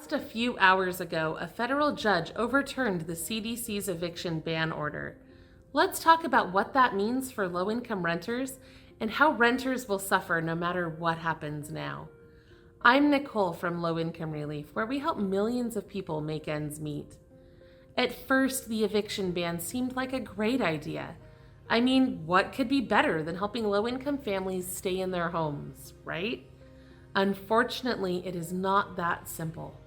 Just a few hours ago, a federal judge overturned the CDC's eviction ban order. Let's talk about what that means for low-income renters and how renters will suffer no matter what happens now. I'm Nicole from Low Income Relief, where we help millions of people make ends meet. At first, the eviction ban seemed like a great idea. I mean, what could be better than helping low-income families stay in their homes, right? Unfortunately, it is not that simple.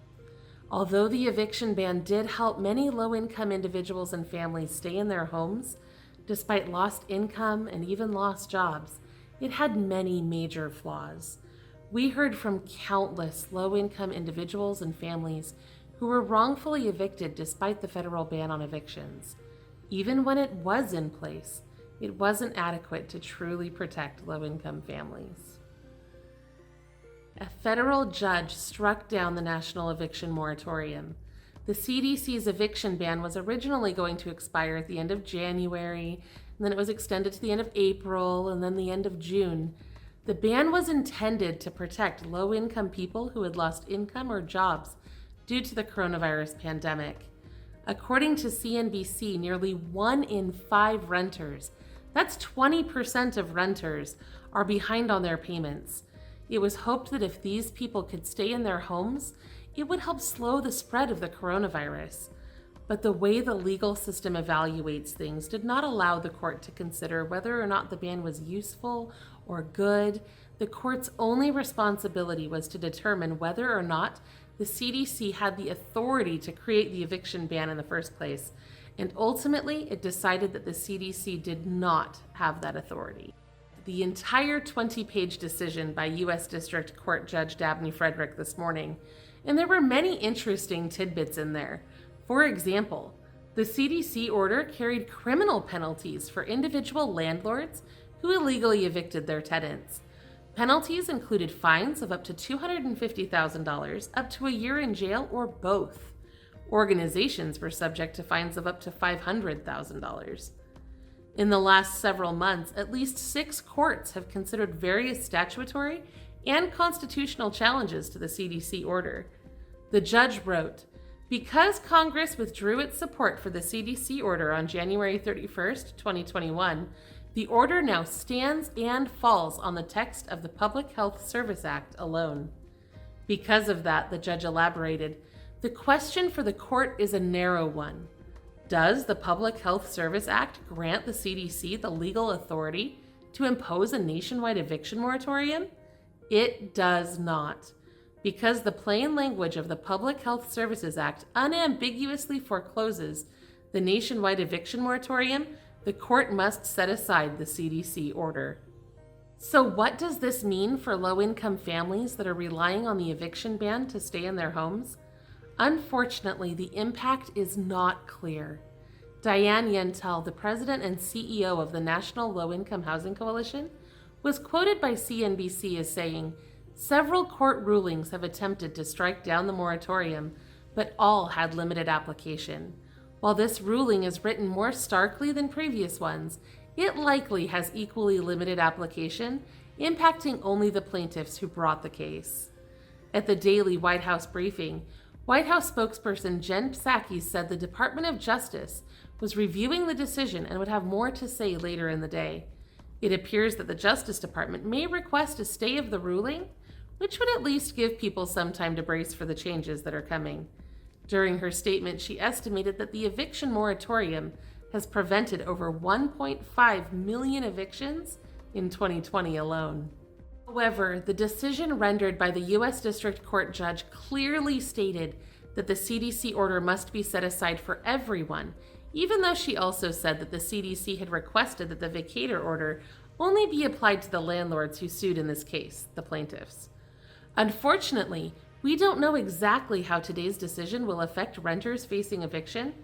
Although the eviction ban did help many low-income individuals and families stay in their homes, despite lost income and even lost jobs, it had many major flaws. We heard from countless low-income individuals and families who were wrongfully evicted despite the federal ban on evictions. Even when it was in place, it wasn't adequate to truly protect low-income families. A federal judge struck down the national eviction moratorium. The CDC's eviction ban was originally going to expire at the end of January, and then it was extended to the end of April, and then the end of June. The ban was intended to protect low-income people who had lost income or jobs due to the coronavirus pandemic. According to CNBC, nearly 1 in 5 renters, that's 20% of renters, are behind on their payments. It was hoped that if these people could stay in their homes, it would help slow the spread of the coronavirus. But the way the legal system evaluates things did not allow the court to consider whether or not the ban was useful or good. The court's only responsibility was to determine whether or not the CDC had the authority to create the eviction ban in the first place. And ultimately, it decided that the CDC did not have that authority. The entire 20-page decision by U.S. District Court Judge Dabney Frederick this morning, and there were many interesting tidbits in there. For example, the CDC order carried criminal penalties for individual landlords who illegally evicted their tenants. Penalties included fines of up to $250,000, up to a year in jail, or both. Organizations were subject to fines of up to $500,000. In the last several months, at least 6 courts have considered various statutory and constitutional challenges to the CDC order. The judge wrote, "Because Congress withdrew its support for the CDC order on January 31st, 2021, the order now stands and falls on the text of the Public Health Service Act alone." Because of that, the judge elaborated, "The question for the court is a narrow one. Does the Public Health Service Act grant the CDC the legal authority to impose a nationwide eviction moratorium? It does not. Because the plain language of the Public Health Services Act unambiguously forecloses the nationwide eviction moratorium, the court must set aside the CDC order." So what does this mean for low-income families that are relying on the eviction ban to stay in their homes? Unfortunately, the impact is not clear. Diane Yentel, the president and CEO of the National Low-Income Housing Coalition, was quoted by CNBC as saying, "Several court rulings have attempted to strike down the moratorium, but all had limited application. While this ruling is written more starkly than previous ones, it likely has equally limited application, impacting only the plaintiffs who brought the case." At the daily White House briefing, White House spokesperson Jen Psaki said the Department of Justice was reviewing the decision and would have more to say later in the day. It appears that the Justice Department may request a stay of the ruling, which would at least give people some time to brace for the changes that are coming. During her statement, she estimated that the eviction moratorium has prevented over 1.5 million evictions in 2020 alone. However, the decision rendered by the U.S. District Court judge clearly stated that the CDC order must be set aside for everyone, even though she also said that the CDC had requested that the vacator order only be applied to the landlords who sued in this case, the plaintiffs. Unfortunately, we don't know exactly how today's decision will affect renters facing eviction,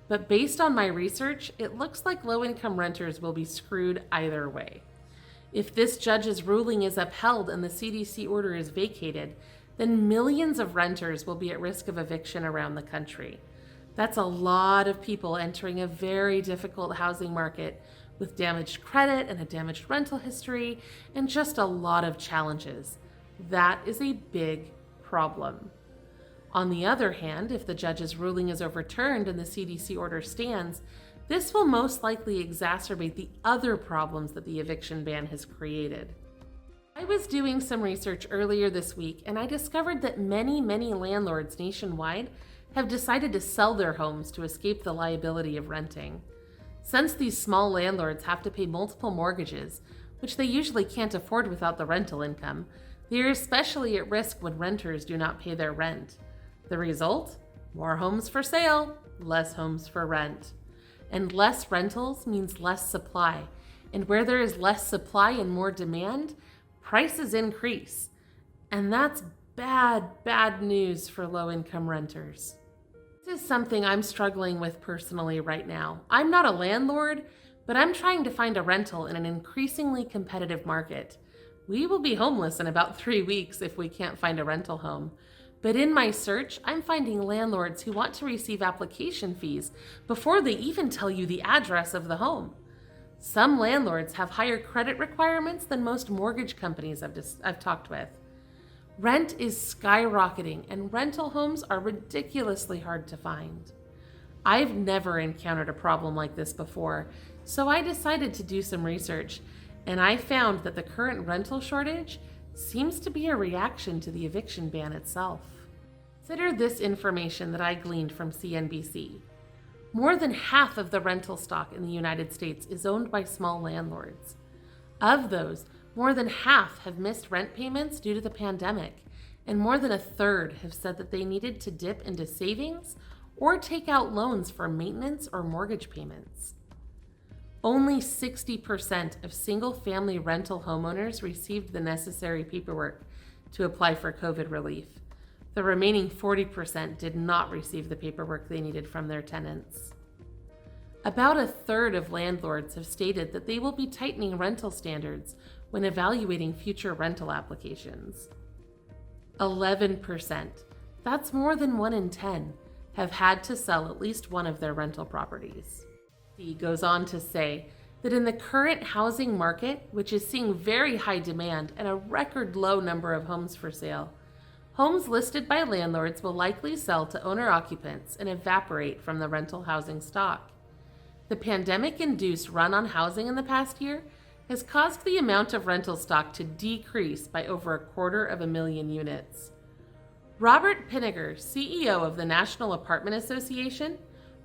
but based on my research, it looks like low-income renters will be screwed either way. If this judge's ruling is upheld and the CDC order is vacated, then millions of renters will be at risk of eviction around the country. That's a lot of people entering a very difficult housing market with damaged credit and a damaged rental history and just a lot of challenges. That is a big problem. On the other hand, if the judge's ruling is overturned and the CDC order stands, this will most likely exacerbate the other problems that the eviction ban has created. I was doing some research earlier this week, and I discovered that many landlords nationwide have decided to sell their homes to escape the liability of renting. Since these small landlords have to pay multiple mortgages, which they usually can't afford without the rental income, they are especially at risk when renters do not pay their rent. The result? More homes for sale, less homes for rent. And less rentals means less supply. And where there is less supply and more demand, prices increase. And that's bad news for low-income renters. This is something I'm struggling with personally right now. I'm not a landlord, but I'm trying to find a rental in an increasingly competitive market. We will be homeless in about 3 weeks if we can't find a rental home. But in my search, I'm finding landlords who want to receive application fees before they even tell you the address of the home. Some landlords have higher credit requirements than most mortgage companies I've talked with. Rent is skyrocketing, and rental homes are ridiculously hard to find. I've never encountered a problem like this before, so I decided to do some research, and I found that the current rental shortage seems to be a reaction to the eviction ban itself. Consider this information that I gleaned from CNBC. More than half of the rental stock in the United States is owned by small landlords. Of those, more than half have missed rent payments due to the pandemic, and more than a third have said that they needed to dip into savings or take out loans for maintenance or mortgage payments. Only 60% of single-family rental homeowners received the necessary paperwork to apply for COVID relief. The remaining 40% did not receive the paperwork they needed from their tenants. About a third of landlords have stated that they will be tightening rental standards when evaluating future rental applications. 11%, that's more than 1 in 10, have had to sell at least one of their rental properties. He goes on to say that in the current housing market, which is seeing very high demand and a record low number of homes for sale, homes listed by landlords will likely sell to owner-occupants and evaporate from the rental housing stock. The pandemic-induced run on housing in the past year has caused the amount of rental stock to decrease by over 250,000 units. Robert Pinniger, CEO of the National Apartment Association,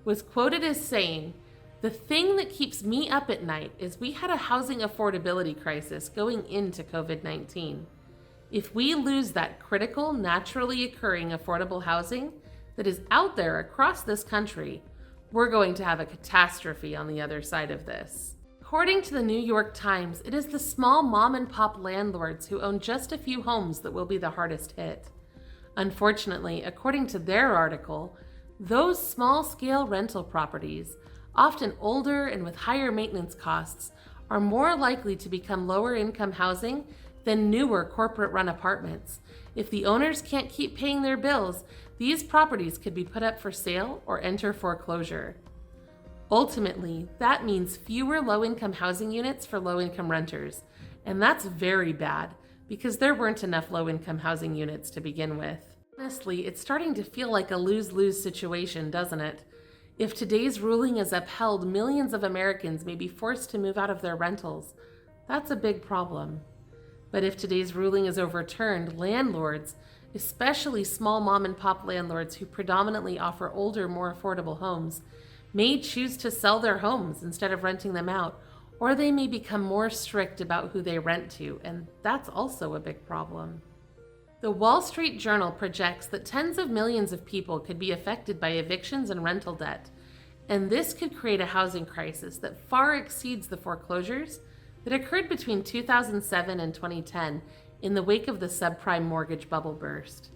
was quoted as saying, "The thing that keeps me up at night is we had a housing affordability crisis going into COVID-19. If we lose that critical, naturally occurring affordable housing that is out there across this country, we're going to have a catastrophe on the other side of this." According to the New York Times, it is the small mom-and-pop landlords who own just a few homes that will be the hardest hit. Unfortunately, according to their article, those small-scale rental properties, often older and with higher maintenance costs, are more likely to become lower-income housing than newer corporate-run apartments. If the owners can't keep paying their bills, these properties could be put up for sale or enter foreclosure. Ultimately, that means fewer low-income housing units for low-income renters, and that's very bad because there weren't enough low-income housing units to begin with. Honestly, it's starting to feel like a lose-lose situation, doesn't it? If today's ruling is upheld, millions of Americans may be forced to move out of their rentals. That's a big problem. But if today's ruling is overturned, landlords, especially small mom-and-pop landlords who predominantly offer older, more affordable homes, may choose to sell their homes instead of renting them out, or they may become more strict about who they rent to, and that's also a big problem. The Wall Street Journal projects that tens of millions of people could be affected by evictions and rental debt, and this could create a housing crisis that far exceeds the foreclosures that occurred between 2007 and 2010 in the wake of the subprime mortgage bubble burst.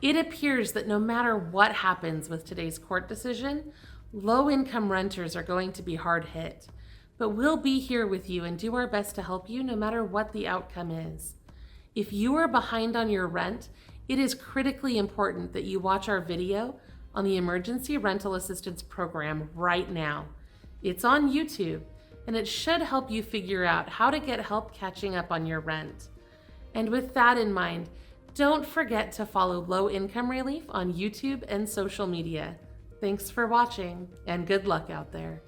It appears that no matter what happens with today's court decision, low-income renters are going to be hard hit, but we'll be here with you and do our best to help you no matter what the outcome is. If you are behind on your rent, it is critically important that you watch our video on the Emergency Rental Assistance Program right now. It's on YouTube, and it should help you figure out how to get help catching up on your rent. And with that in mind, Don't forget to follow Low Income Relief on YouTube and social media. Thanks for watching, and good luck out there.